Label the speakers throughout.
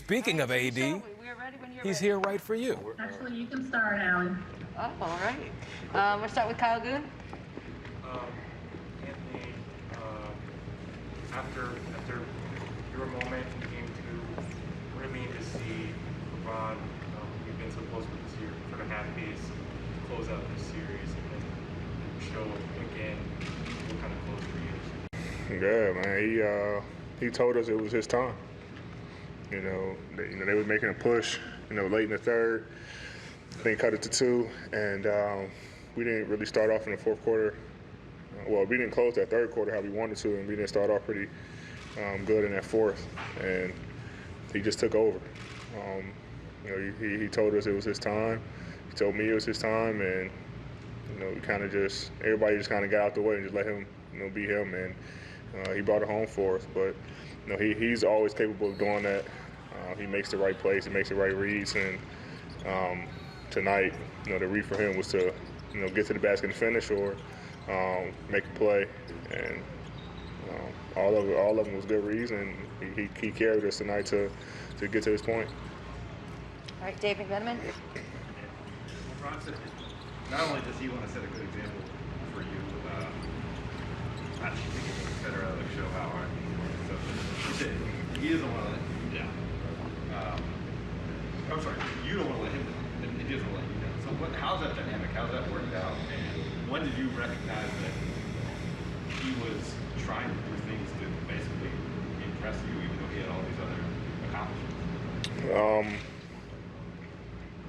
Speaker 1: speaking of AD,
Speaker 2: we're ready when you're
Speaker 1: he's
Speaker 2: ready.
Speaker 1: here right for you.
Speaker 3: Actually, you can start, Allie.
Speaker 2: Oh, all right. We'll start with Kyle Goon.
Speaker 4: Anthony, after your moment in game two, what do you mean to see LeBron? You've been so close with this year for the half piece to close out this series and then show again what kind of close for you.
Speaker 5: Yeah, man. He told us it was his time. They were making a push. Late in the third, then cut it to 2, and we didn't really start off in the fourth quarter. Well, we didn't close that third quarter how we wanted to, and we didn't start off pretty good in that fourth. And he just took over. He told us it was his time. He told me it was his time, and we kind of everybody just kind of got out the way and just let him, be him. And he brought it home for us. But he's always capable of doing that. He makes the right plays. He makes the right reads. And tonight, the read for him was to, get to the basket and finish or make a play. And all of them was good reads. And he carried us tonight to get to this point.
Speaker 2: All right, Dave McMenamin.
Speaker 6: LeBron said not only does he want to set a good example for you, not to think it's better to show how hard he said he doesn't want to let you down. I'm sorry, you don't want to let him down, and he doesn't want to let you down. So how's that dynamic? How's that worked out? And when did you recognize that he was trying to do things to basically impress you, even though he had all these other accomplishments?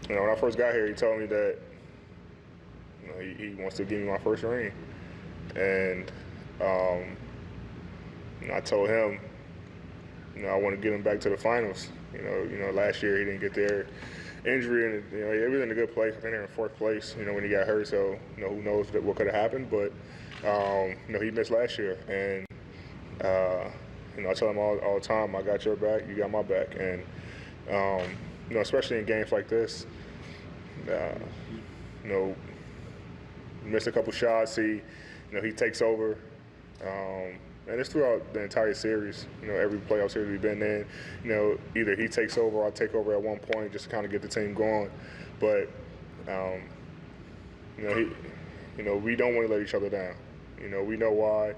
Speaker 5: When I first got here, he told me that he wants to give me my first ring, and I told him, I want to get him back to the finals. Last year he didn't get there, injury, and he was in a good place. I think they're in fourth place. When he got hurt, so who knows what could have happened, but he missed last year, and I tell him all the time, I got your back, you got my back, and especially in games like this. Missed a couple shots. He takes over, and it's throughout the entire series. Every playoff series we've been in. Either he takes over or I take over at one point just to kind of get the team going. But we don't want to let each other down. We know why.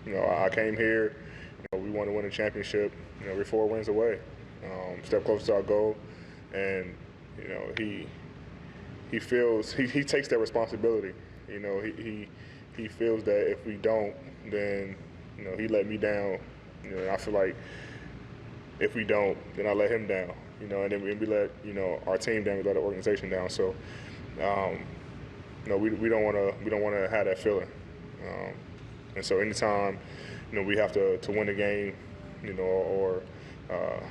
Speaker 5: I came here. We want to win a championship. We're 4 wins away. Step closer to our goal, and he feels he takes that responsibility. He feels that if we don't, then he let me down. I feel like if we don't, then I let him down. And then we let our team down, we let our organization down. So we don't want to have that feeling. And so anytime we have to win the game, or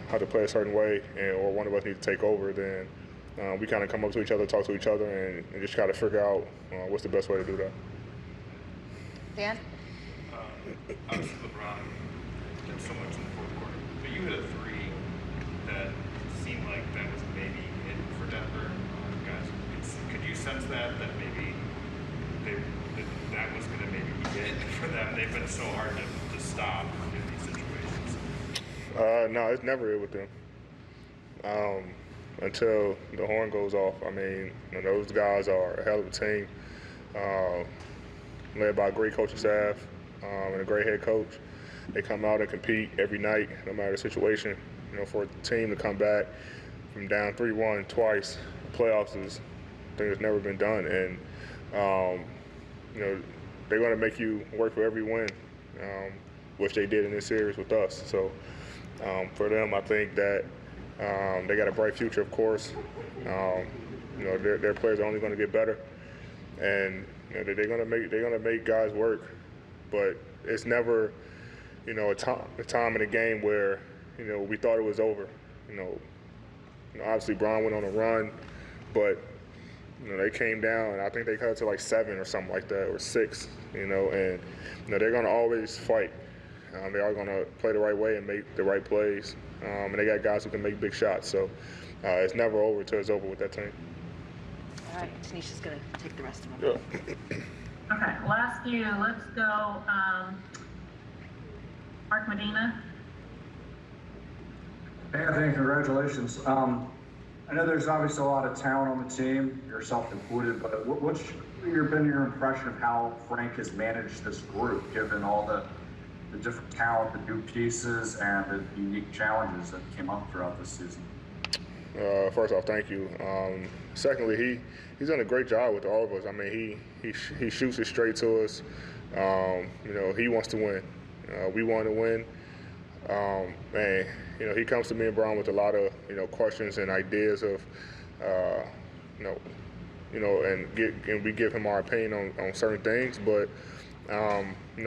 Speaker 5: how to play a certain way, or one of us needs to take over, then we kind of come up to each other, talk to each other, and just try to figure out what's the best way to do that.
Speaker 2: Dan?
Speaker 6: Obviously LeBron did so much in the fourth quarter, but you hit a 3 that seemed like that was maybe it for Denver. Guys, could you sense that maybe that was going to maybe be it for them? They've been so hard to stop in these situations.
Speaker 5: No, it's never it with them. Until the horn goes off. I mean, those guys are a hell of a team, led by a great coaching staff and a great head coach. They come out and compete every night, no matter the situation. For a team to come back from down 3-1 twice, playoffs is a thing that's never been done. And they're going to make you work for every win, which they did in this series with us. So for them, I think that they got a bright future, of course. Their players are only going to get better, and they're going to make guys work. But it's never, a time in the game where we thought it was over. Obviously Bron went on a run, but they came down, and I think they cut it to like 7 or something like that, or 6. And they're going to always fight. They are going to play the right way and make the right plays. And they got guys who can make big shots. So it's never over until it's over with that team.
Speaker 2: All right, Tanisha's going to take the rest of them.
Speaker 5: Yeah.
Speaker 3: Okay, last few. Let's go. Mark Medina.
Speaker 1: Anthony, congratulations. I know there's obviously a lot of talent on the team, yourself included, but what's been your impression of how Frank has managed this group, given all the different talent, the new pieces, and the unique challenges that came up throughout this season?
Speaker 5: First off, thank you. Secondly, he's done a great job with all of us. I mean, he shoots it straight to us. He wants to win. We want to win. And he comes to me and Brown with a lot of questions and ideas of and we give him our opinion on certain things, but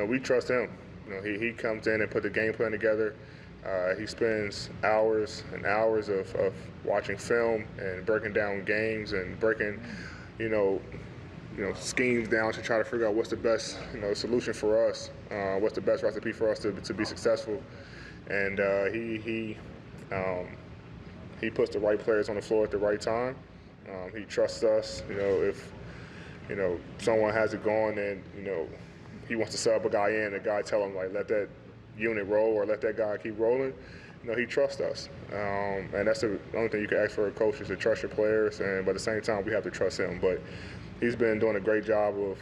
Speaker 5: we trust him. He comes in and put the game plan together. He spends hours and hours of watching film and breaking down games and breaking schemes down to try to figure out what's the best solution for us, what's the best recipe for us to be successful. And he puts the right players on the floor at the right time. He trusts us. If someone has it going and he wants to sub a guy in, the guy tell him like let that unit roll or let that guy keep rolling. He trusts us, and that's the only thing you can ask for a coach is to trust your players. And but at the same time, we have to trust him. But he's been doing a great job of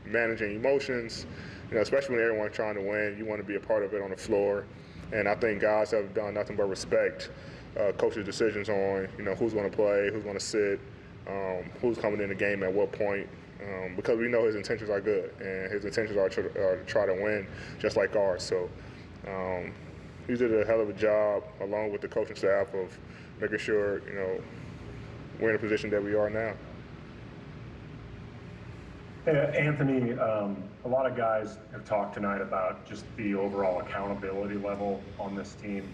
Speaker 5: managing emotions. Especially when everyone's trying to win, you want to be a part of it on the floor. And I think guys have done nothing but respect coach's decisions on, who's going to play, who's going to sit, who's coming in the game at what point, because we know his intentions are good, and his intentions are to try to win, just like ours. So he did a hell of a job, along with the coaching staff, of making sure, we're in the position that we are now.
Speaker 7: Anthony, a lot of guys have talked tonight about just the overall accountability level on this team.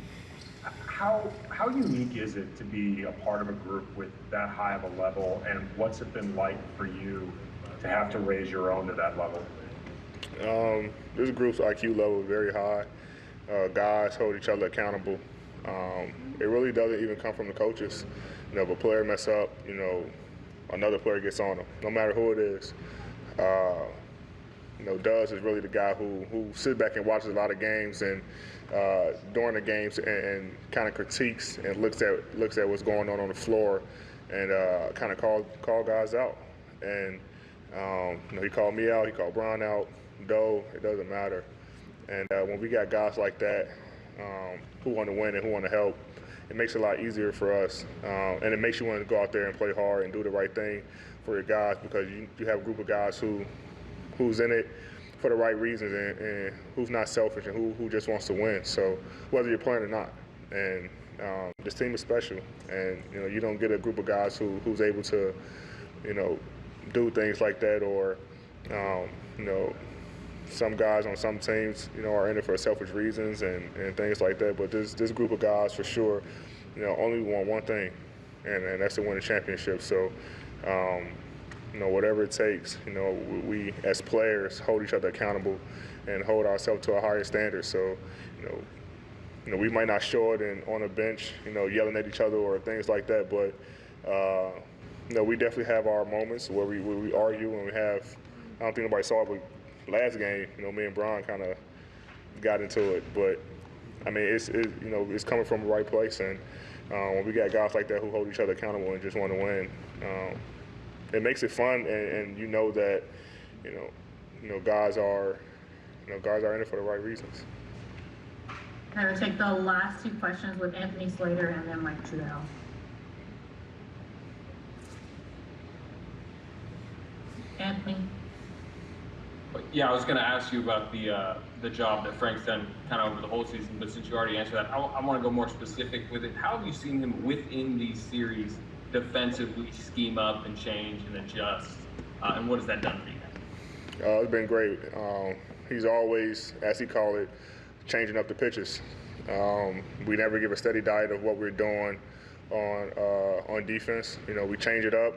Speaker 7: How unique is it to be a part of a group with that high of a level, and what's it been like for you to have to raise your own to that level?
Speaker 5: This group's IQ level is very high. Guys hold each other accountable. It really doesn't even come from the coaches. If a player mess up, another player gets on them, no matter who it is. Duz is really the guy who sits back and watches a lot of games and during the games and kind of critiques and looks at what's going on the floor and kind of call guys out. And he called me out, he called Brown out, Doe, it doesn't matter. And when we got guys like that who want to win and who want to help, it makes it a lot easier for us. And it makes you want to go out there and play hard and do the right thing for your guys, because you have a group of guys who's in it for the right reasons and who's not selfish and who just wants to win. So whether you're playing or not, and this team is special, and you don't get a group of guys who's able to do things like that, or some guys on some teams are in it for selfish reasons and things like that. But this group of guys for sure only want one thing, and that's to win a championship. So whatever it takes, we as players hold each other accountable and hold ourselves to a higher standard. So, we might not show it on a bench, yelling at each other or things like that, but we definitely have our moments where we argue and we have. I don't think nobody saw it, but last game, me and Brian kind of got into it. But I mean, it's coming from the right place, and when we got guys like that who hold each other accountable and just want to win. It makes it fun, and that guys are in it for the right reasons.
Speaker 3: I'm going to take the last two questions with Anthony Slater and then Mike Trudell. Anthony.
Speaker 8: Yeah, I was going to ask you about the job that Frank's done kind of over the whole season, but since you already answered that, I want to go more specific with it. How have you seen him within these series defensively scheme up and change and adjust, and what has that done for you?
Speaker 5: It's been great. He's always, as he called it, changing up the pitches. We never give a steady diet of what we're doing on defense. We change it up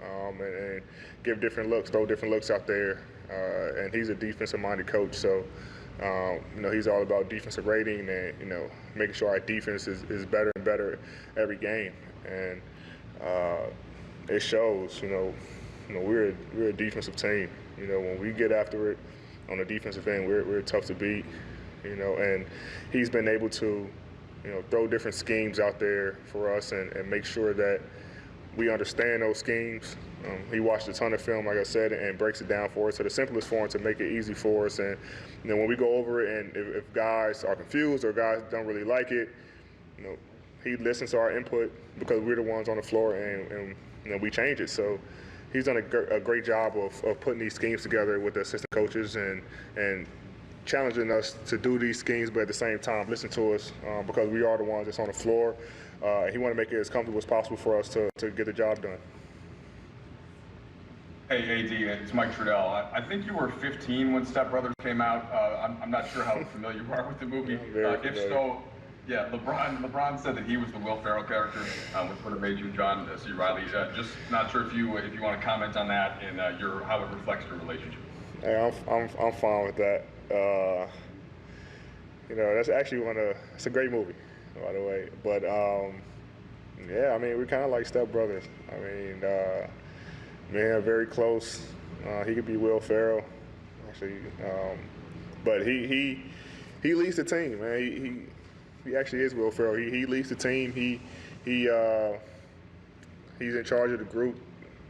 Speaker 5: and give different looks, throw different looks out there. And he's a defensive-minded coach, so he's all about defensive rating and making sure our defense is better and better every game. And it shows. We're a defensive team. When we get after it on the defensive end, we're tough to beat. And he's been able to throw different schemes out there for us and make sure that we understand those schemes. He watched a ton of film, like I said, and breaks it down for us. So the simplest form to make it easy for us. And when we go over it, and if guys are confused or guys don't really like it, he listens to our input because we're the ones on the floor, and we change it. So he's done a great job of putting these schemes together with the assistant coaches and challenging us to do these schemes, but at the same time listen to us because we are the ones that's on the floor. He want to make it as comfortable as possible for us to get the job done.
Speaker 9: Hey, AD, it's Mike Trudell. I think you were 15 when Step Brothers came out. I'm not sure how familiar you are with the movie. If so, yeah, LeBron said that he was the Will Ferrell character, which would have made you John C. Reilly. Just not sure if you want to comment on that and how it reflects your relationship.
Speaker 5: Hey, I'm fine with that. That's actually it's a great movie, by the way. But yeah, I mean, we're kind of like Step Brothers. I mean, man, very close. He could be Will Ferrell, actually. But he leads the team, man. He actually is Will Ferrell. He leads the team. He's in charge of the group.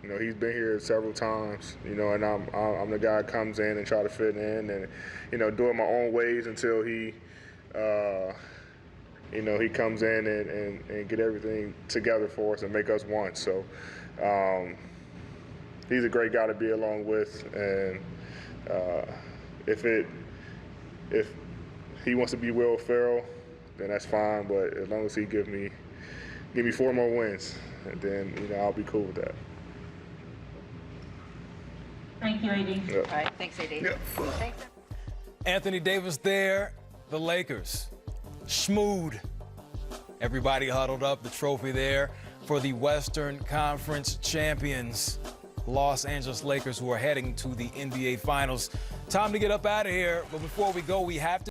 Speaker 5: He's been here several times. And I'm the guy that comes in and try to fit in and do it my own ways until he comes in and get everything together for us and make us one. So he's a great guy to be along with, and if he wants to be Will Ferrell, then that's fine. But as long as he give me 4 more wins, and then I'll be cool with that.
Speaker 3: Thank you, AD.
Speaker 5: Yeah.
Speaker 2: All right, thanks, AD.
Speaker 5: Yeah.
Speaker 2: Thanks.
Speaker 10: Anthony Davis there, the Lakers. Schmood. Everybody huddled up, the trophy there for the Western Conference champions, Los Angeles Lakers, who are heading to the NBA Finals. Time to get up out of here, but before we go, we have to